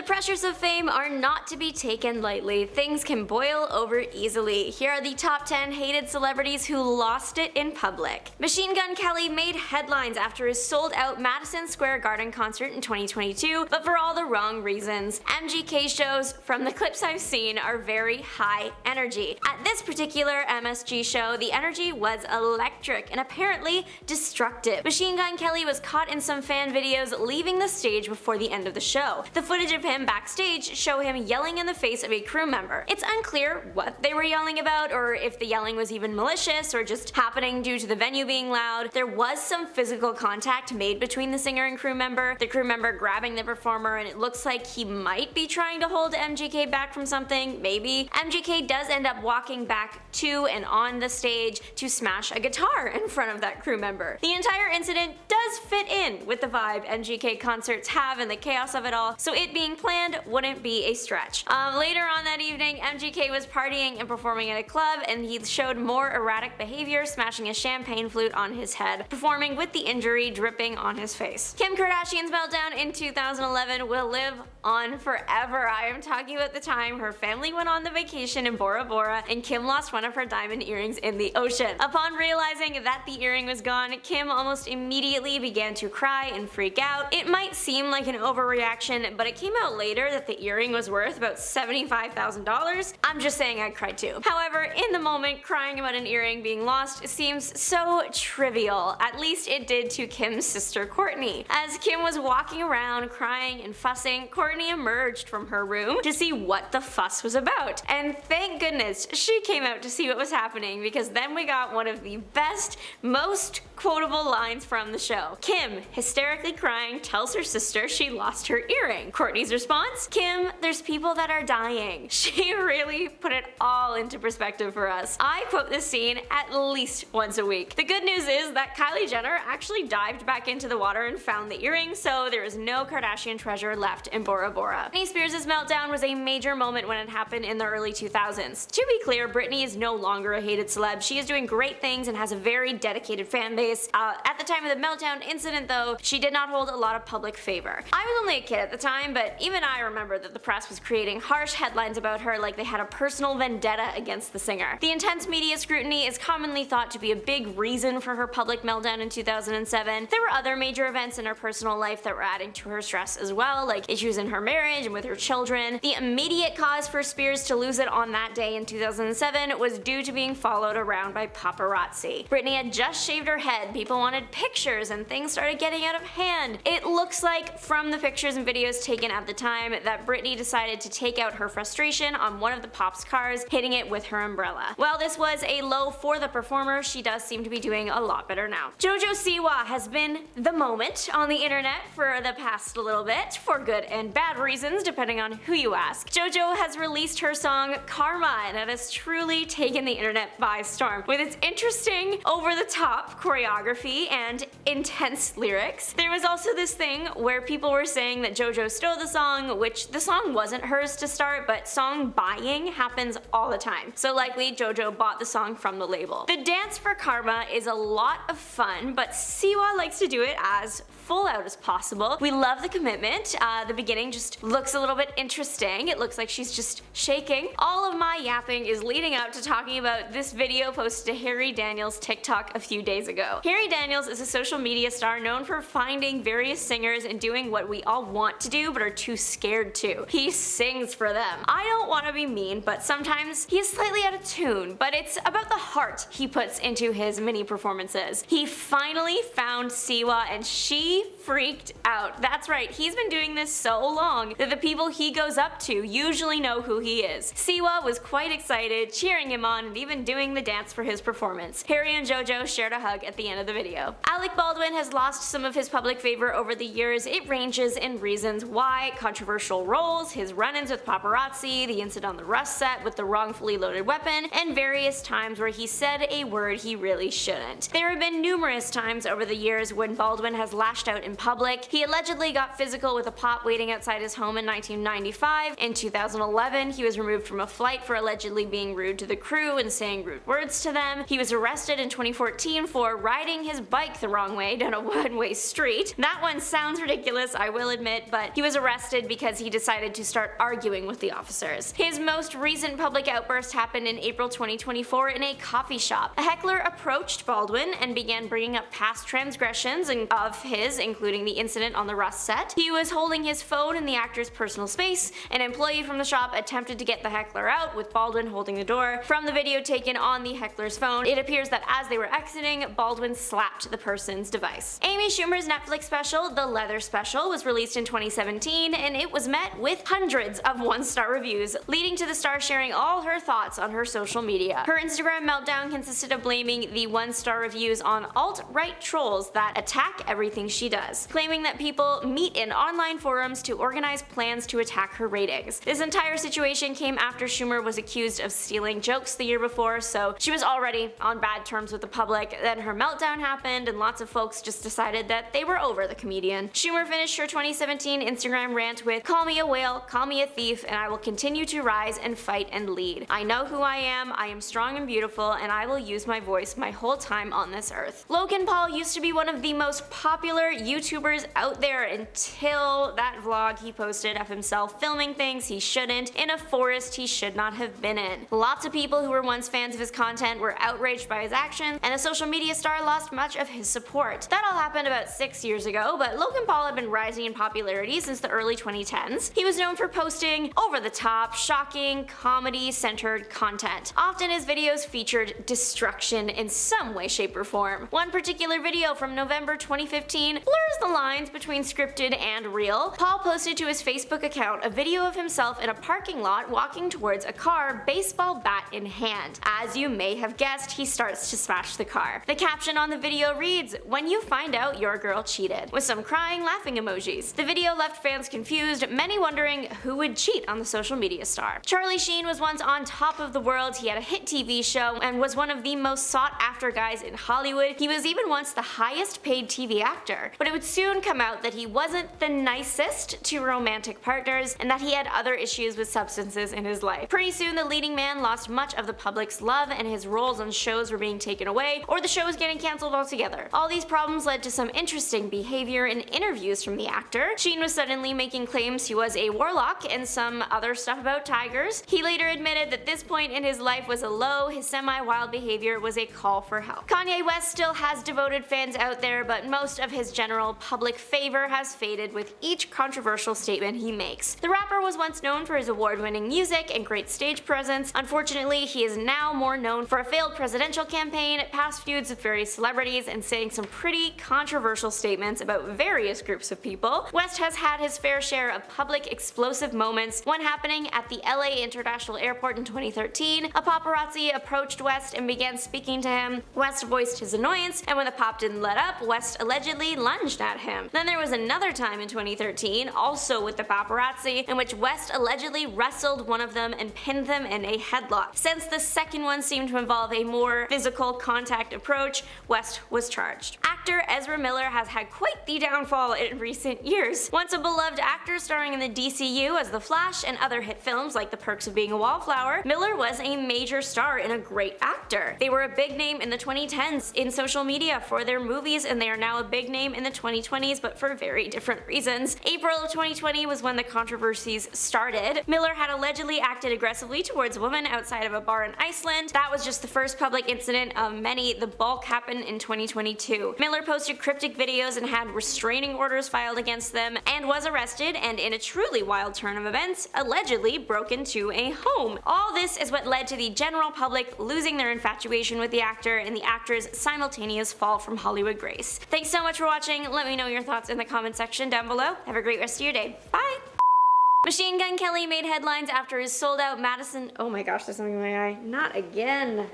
pressures of fame are not to be taken lightly. Things can boil over easily. Here are the top 10 hated celebrities who lost it in public. Machine Gun Kelly made headlines after his sold-out Madison Square Garden concert in 2022, but for all the wrong reasons. MGK shows, from the clips I've seen, are very high energy. At this particular MSG show, the energy was electric and apparently destructive. Machine Gun Kelly was caught in some fan videos leaving the stage before the end of the show. The footage of him backstage show him yelling in the face of a crew member. It's unclear what they were yelling about or if the yelling was even malicious or just happening due to the venue being loud. There was some physical contact made between the singer and crew member, the crew member grabbing the performer, and it looks like he might be trying to hold MGK back from something, maybe. MGK does end up walking back to and on the stage to smash a guitar in front of that crew member. The entire incident does fit in with the vibe MGK concerts have and the chaos of it all, so it being planned wouldn't be a stretch. Later on that evening, MGK was partying and performing at a club, and he showed more erratic behavior, smashing a champagne flute on his head, performing with the injury dripping on his face. Kim Kardashian's meltdown in 2011 will live on forever. I am talking about the time her family went on the vacation in Bora Bora and Kim lost one of her diamond earrings in the ocean. Upon realizing that the earring was gone, Kim almost immediately began to cry and freak out. It might seem like an overreaction, but it came out later that the earring was worth about $75,000. I'm just saying I cried too. However, in the moment, crying about an earring being lost seems so trivial. At least it did to Kim's sister Courtney. As Kim was walking around crying and fussing, Courtney emerged from her room to see what the fuss was about. And thank goodness she came out to see what was happening, because then we got one of the best, most quotable lines from the show. Kim, hysterically crying, tells her sister she lost her earring. Courtney's response? Kim, there's people that are dying. She really put it all into perspective for us. I quote this scene at least once a week. The good news is that Kylie Jenner actually dived back into the water and found the earring, so there is no Kardashian treasure left in Bora Bora. Britney Spears' meltdown was a major moment when it happened in the early 2000s. To be clear, Britney is no longer a hated celeb. She is doing great things and has a very dedicated fan base. At the time of the meltdown incident though, she did not hold a lot of public favor. I was only a kid at the time, but even I remember that the press was creating harsh headlines about her like they had a personal vendetta against the singer. The intense media scrutiny is commonly thought to be a big reason for her public meltdown in 2007. There were other major events in her personal life that were adding to her stress as well, like issues in her marriage and with her children. The immediate cause for Spears to lose it on that day in 2007 was due to being followed around by paparazzi. Britney had just shaved her head, people wanted pictures, and things started getting out of hand. It looks like, from the pictures and videos taken at the time, that Britney decided to take out her frustration on one of the pop's cars, hitting it with her umbrella. While this was a low for the performer, she does seem to be doing a lot better now. Jojo Siwa has been the moment on the internet for the past little bit, for good and bad reasons depending on who you ask. Jojo has released her song Karma, and it has truly taken the internet by storm. With its interesting, over-the-top choreography and intense lyrics. There was also this thing where people were saying that Jojo stole the song, which the song wasn't hers to start, but song buying happens all the time. So likely Jojo bought the song from the label. The dance for Karma is a lot of fun, but Siwa likes to do it as full out as possible. We love the commitment. The beginning just looks a little bit interesting. It looks like she's just shaking. All of my yapping is leading up to talking about this video posted to Harry Daniels' TikTok a few days ago. Harry Daniels is a social media star known for finding various singers and doing what we all want to do but are too scared to. He sings for them. I don't want to be mean, but sometimes he is slightly out of tune, but it's about the heart he puts into his mini performances. He finally found Siwa and she freaked out. That's right, he's been doing this so long that the people he goes up to usually know who he is. Siwa was quite excited, cheering him on and even doing the dance for his performance. Harry and Jojo shared a hug at the end of the video. Alec Baldwin has lost some of his public favor over the years. It ranges in reasons why: controversial roles, his run-ins with paparazzi, the incident on the Rust set with the wrongfully loaded weapon, and various times where he said a word he really shouldn't. There have been numerous times over the years when Baldwin has lashed out in public. He allegedly got physical with a pop waiting outside his home in 1995. In 2011, he was removed from a flight for allegedly being rude to the crew and saying rude words to them. He was arrested in 2014 for riding his bike the wrong way down a one-way street. That one sounds ridiculous, I will admit, but he was arrested arrested because he decided to start arguing with the officers. His most recent public outburst happened in April 2024 in a coffee shop. A heckler approached Baldwin and began bringing up past transgressions of his, including the incident on the Rust set. He was holding his phone in the actor's personal space. An employee from the shop attempted to get the heckler out, with Baldwin holding the door. From the video taken on the heckler's phone, it appears that as they were exiting, Baldwin slapped the person's device. Amy Schumer's Netflix special, The Leather Special, was released in 2017, and it was met with hundreds of one-star reviews, leading to the star sharing all her thoughts on her social media. Her Instagram meltdown consisted of blaming the one-star reviews on alt-right trolls that attack everything she does, claiming that people meet in online forums to organize plans to attack her ratings. This entire situation came after Schumer was accused of stealing jokes the year before, so she was already on bad terms with the public. Then her meltdown happened, and lots of folks just decided that they were over the comedian. Schumer finished her 2017 Instagram rant with, "Call me a whale, call me a thief, and I will continue to rise and fight and lead. I know who I am strong and beautiful, and I will use my voice my whole time on this earth." Logan Paul used to be one of the most popular YouTubers out there until that vlog he posted of himself filming things he shouldn't in a forest he should not have been in. Lots of people who were once fans of his content were outraged by his actions, and the social media star lost much of his support. That all happened about 6 years ago, but Logan Paul had been rising in popularity since the early 2010s. He was known for posting over-the-top, shocking, comedy-centered content. Often his videos featured destruction in some way, shape, or form. One particular video from November 2015 blurs the lines between scripted and real. Paul posted to his Facebook account a video of himself in a parking lot walking towards a car, baseball bat in hand. As you may have guessed, he starts to smash the car. The caption on the video reads, "When you find out your girl cheated," with some crying, laughing emojis. The video left fans confused, many wondering who would cheat on the social media star. Charlie Sheen was once on top of the world. He had a hit TV show and was one of the most sought-after guys in Hollywood. He was even once the highest paid TV actor. But it would soon come out that he wasn't the nicest to romantic partners and that he had other issues with substances in his life. Pretty soon, the leading man lost much of the public's love, and his roles on shows were being taken away, or the show was getting cancelled altogether. All these problems led to some interesting behavior in interviews from the actor. Sheen was suddenly making claims he was a warlock and some other stuff about tigers. He later admitted that this point in his life was a low. His semi-wild behavior was a call for help. Kanye West still has devoted fans out there, but most of his general public favor has faded with each controversial statement he makes. The rapper was once known for his award-winning music and great stage presence. Unfortunately, he is now more known for a failed presidential campaign, past feuds with various celebrities, and saying some pretty controversial statements about various groups of people. West has had his fair share of public explosive moments, one happening at the LA International Airport in 2013. A paparazzi approached West and began speaking to him. West voiced his annoyance, and when the pop didn't let up, West allegedly lunged at him. Then there was another time in 2013, also with the paparazzi, in which West allegedly wrestled one of them and pinned them in a headlock. Since the second one seemed to involve a more physical contact approach, West was charged. Actor Ezra Miller has had quite the downfall in recent years. Once a beloved actor starring in the DCU as The Flash and other hit films like The Perks of Being a Wallflower, Miller was a major star and a great actor. They were a big name in the 2010s in social media for their movies, and they are now a big name in the 2020s, but for very different reasons. April of 2020 was when the controversies started. Miller had allegedly acted aggressively towards a woman outside of a bar in Iceland. That was just the first public incident of many. The bulk happened in 2022. Miller posted cryptic videos and had restraining orders filed against them, and was arrested, and in a truly wild turn of events, allegedly broke into a home. All this is what led to the general public losing their infatuation with the actor and the actor's simultaneous fall from Hollywood grace. Thanks so much for watching. Let me know your thoughts in the comment section down below. Have a great rest of your day. Bye! Machine Gun Kelly made headlines after his sold-out Madison— oh my gosh, there's something in my eye. Not again.